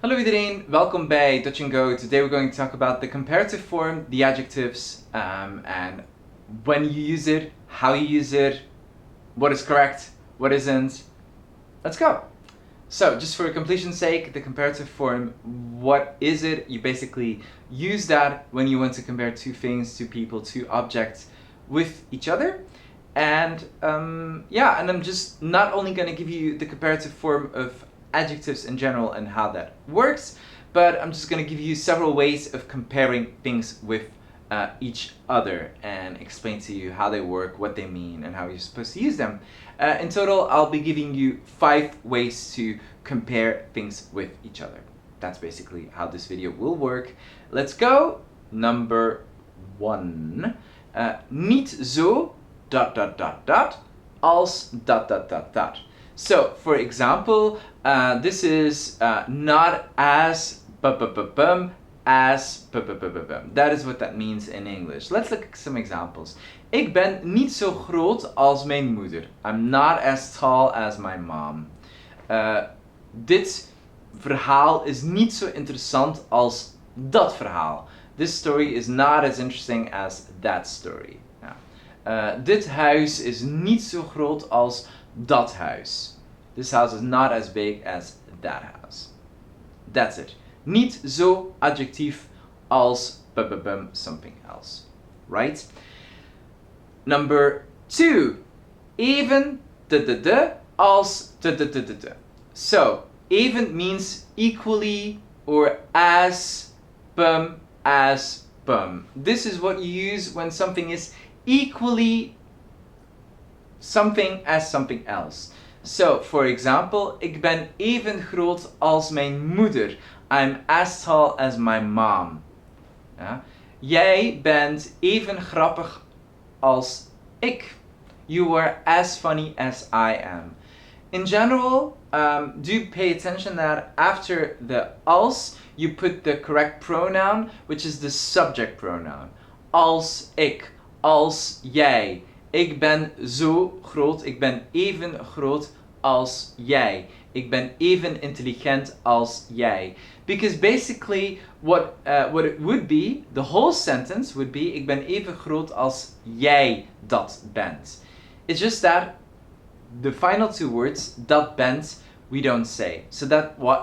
Hallo iedereen, welkom bij Dutch&Go. Today we're going to talk about the comparative form, the adjectives, and when you use it, how you use it, what is correct, what isn't. Let's go. So, just for completion's sake, the comparative form, what is it? You basically use that when you want to compare two things, two people, two objects with each other. And and I'm just not only going to give you the comparative form of adjectives in general and how that works, but I'm just going to give you several ways of comparing things with each other and explain to you how they work, what they mean, and how you're supposed to use them. In total, I'll be giving you 5 ways to compare things with each other. That's basically how this video will work. Let's go. Number 1. Niet zo ... als ... So, for example, this is not as as That is what that means in English. Let's look at some examples. Ik ben niet zo groot als mijn moeder. I'm not as tall as my mom. Dit verhaal is niet zo interessant als dat verhaal. This story is not as interesting as that story. Dit huis is niet zo groot als dat huis. This house is not as big as that house. That's it. Niet zo adjectief als something else. Right? Number 2. Even als So, even means equally or as as This is what you use when something is equally something as something else. So, for example, ik ben even groot als mijn moeder. I'm as tall as my mom. Ja? Jij bent even grappig als ik. You are as funny as I am. In general, do pay attention that after the als, you put the correct pronoun, which is the subject pronoun. Als ik, als jij. Ik ben zo groot, ik ben even groot als jij. Ik ben even intelligent als jij. Because basically what it would be, the whole sentence would be, ik ben even groot als jij dat bent. It's just that the final 2 words, dat bent, we don't say. So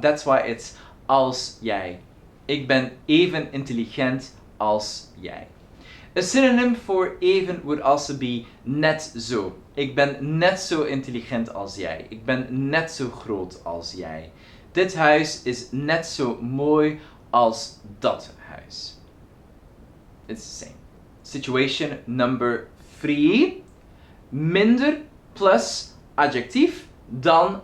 that's why it's als jij. Ik ben even intelligent als jij. A synonym for even would also be net zo. Ik ben net zo intelligent als jij. Ik ben net zo groot als jij. Dit huis is net zo mooi als dat huis. It's the same. Situation number 3. Minder plus adjectief dan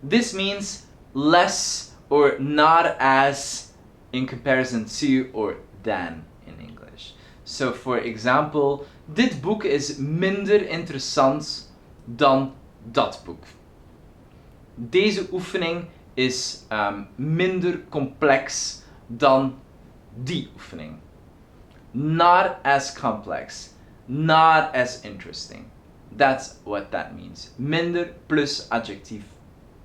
This means less or not as in comparison to or than in English. So, for example, dit boek is minder interessant dan dat boek. Deze oefening is minder complex dan die oefening. Not as complex, not as interesting. That's what that means. Minder plus adjectief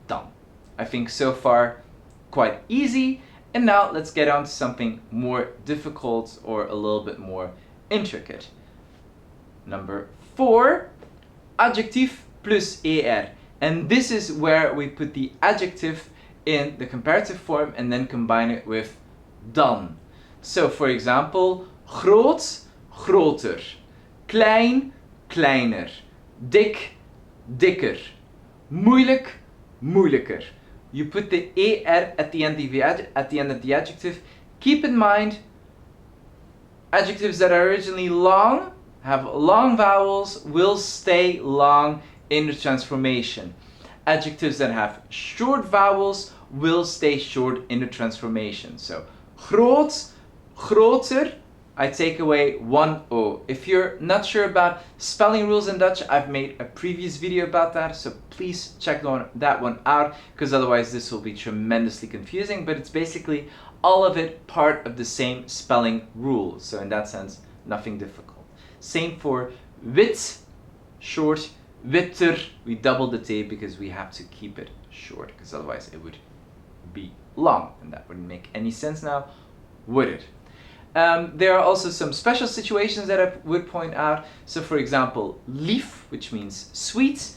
dan. I think so far quite easy. And now let's get on to something more difficult or a little bit more intricate. Number 4. Adjectief plus er. And this is where we put the adjective in the comparative form and then combine it with dan. So, for example, groot, groter. Klein, kleiner. Dik, dikker. Moeilijk, moeilijker. You put the er at the end of the adjective. Keep in mind, adjectives that are originally long, have long vowels, will stay long in the transformation. Adjectives that have short vowels will stay short in the transformation. So, groot, groter, I take away one O. If you're not sure about spelling rules in Dutch, I've made a previous video about that, so please check that one out, because otherwise this will be tremendously confusing, but it's basically all of it part of the same spelling rule. So in that sense, nothing difficult. Same for wit, short, witter. We double the T because we have to keep it short, because otherwise it would be long. And that wouldn't make any sense now, would it? There are also some special situations that I would point out. So for example, lief, which means sweet.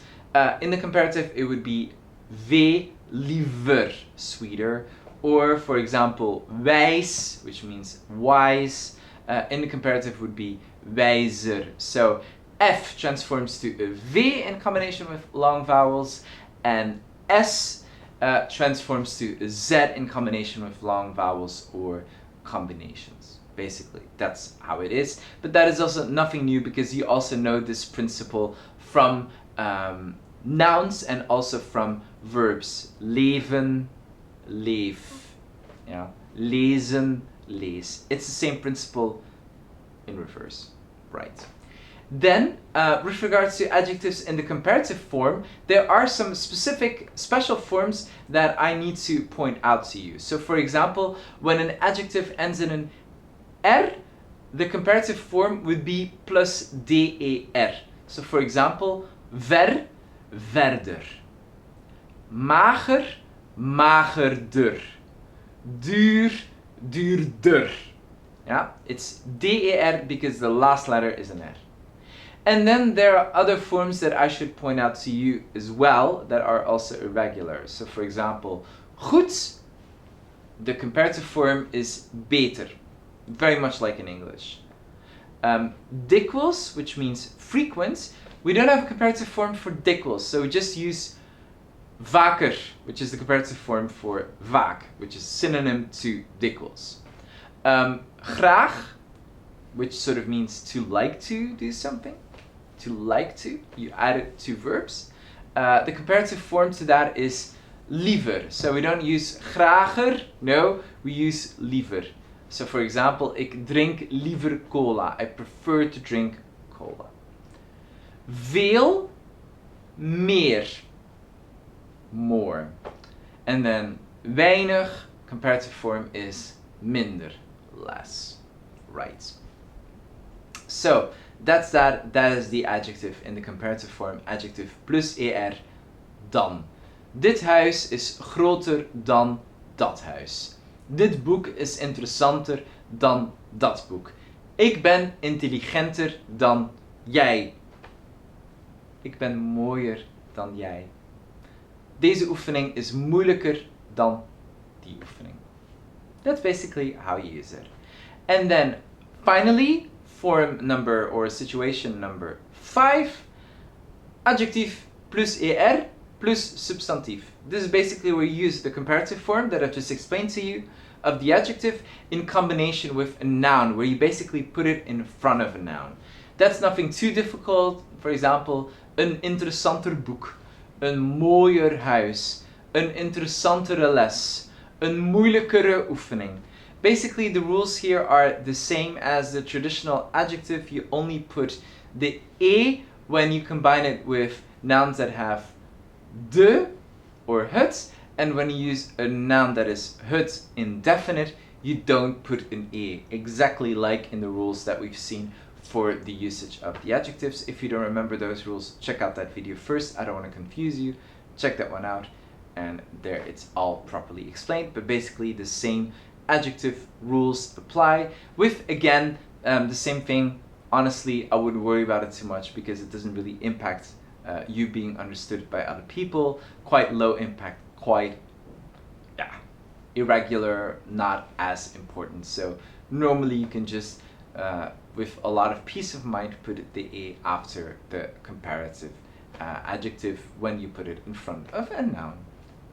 In the comparative, it would be veel liever, sweeter. Or for example, wijs, which means wise. In the comparative would be wijzer. So F transforms to a V in combination with long vowels, and S transforms to a Z in combination with long vowels or combinations. Basically, that's how it is. But that is also nothing new, because you also know this principle from nouns and also from verbs. Leven, leef. Yeah. Lezen, lees. It's the same principle in reverse. Right. Then, with regards to adjectives in the comparative form, there are some specific special forms that I need to point out to you. So for example, when an adjective ends in an R, the comparative form would be plus DER. So for example, ver, verder. Mager, magerder. Duur, duurder. Yeah, it's DER because the last letter is an R. And then there are other forms that I should point out to you as well that are also irregular. So for example, goed, the comparative form is beter, very much like in English. Dikwijls, which means frequent, we don't have a comparative form for dikwijls, so we just use vaker, which is the comparative form for vaak, which is synonym to dikwijls. Graag, which sort of means to like to do something. To like to, you add it to verbs. The comparative form to that is liever. So we don't use grager, no, we use liever. So for example, ik drink liever cola. I prefer to drink cola. Veel, meer, more. And then weinig, comparative form is minder, less. Right. So that's that. That is the adjective in the comparative form. Adjective plus er, dan. Dit huis is groter dan dat huis. Dit boek is interessanter dan dat boek. Ik ben intelligenter dan jij. Ik ben mooier dan jij. Deze oefening is moeilijker dan die oefening. That's basically how you use it. And then finally, form number or situation number 5, adjectief plus er plus substantief. This is basically where you use the comparative form that I've just explained to you of the adjective in combination with a noun, where you basically put it in front of a noun. That's nothing too difficult. For example, een interessanter boek, een mooier huis, een interessantere les, een moeilijkere oefening. Basically, the rules here are the same as the traditional adjective. You only put the e when you combine it with nouns that have de or het, and when you use a noun that is het indefinite, you don't put an e, exactly like in the rules that we've seen for the usage of the adjectives. If you don't remember those rules, check out that video first. I don't want to confuse you. Check that one out, and there it's all properly explained, but basically the same adjective rules apply with, again, the same thing. Honestly, I wouldn't worry about it too much because it doesn't really impact you being understood by other people. Quite low impact, quite irregular, not as important. So normally you can just, with a lot of peace of mind, put the e after the comparative adjective when you put it in front of a noun.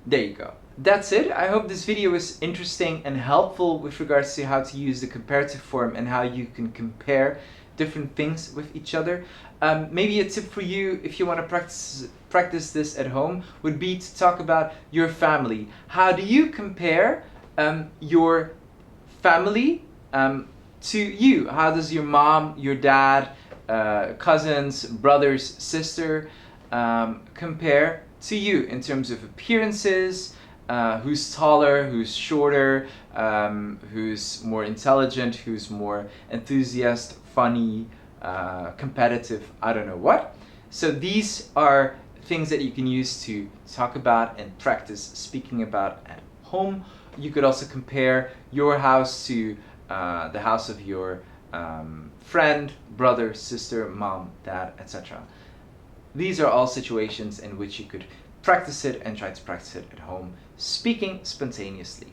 There you go. That's it. I hope this video was interesting and helpful with regards to how to use the comparative form and how you can compare different things with each other. Maybe a tip for you, if you want to practice this at home, would be to talk about your family. How do you compare your family to you? How does your mom, your dad, cousins, brothers, sister compare to you in terms of appearances? Who's taller, who's shorter, who's more intelligent, who's more enthusiastic, funny, competitive, I don't know what. So these are things that you can use to talk about and practice speaking about at home. You could also compare your house to the house of your friend, brother, sister, mom, dad, etc. These are all situations in which you could practice it and try to practice it at home, speaking spontaneously.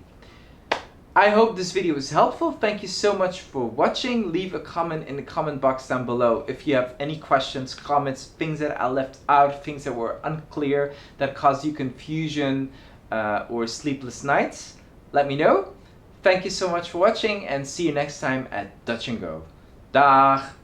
I hope this video was helpful. Thank you so much for watching. Leave a comment in the comment box down below if you have any questions, comments, things that I left out, things that were unclear, that caused you confusion or sleepless nights. Let me know. Thank you so much for watching and see you next time at Dutch&Go. Dag!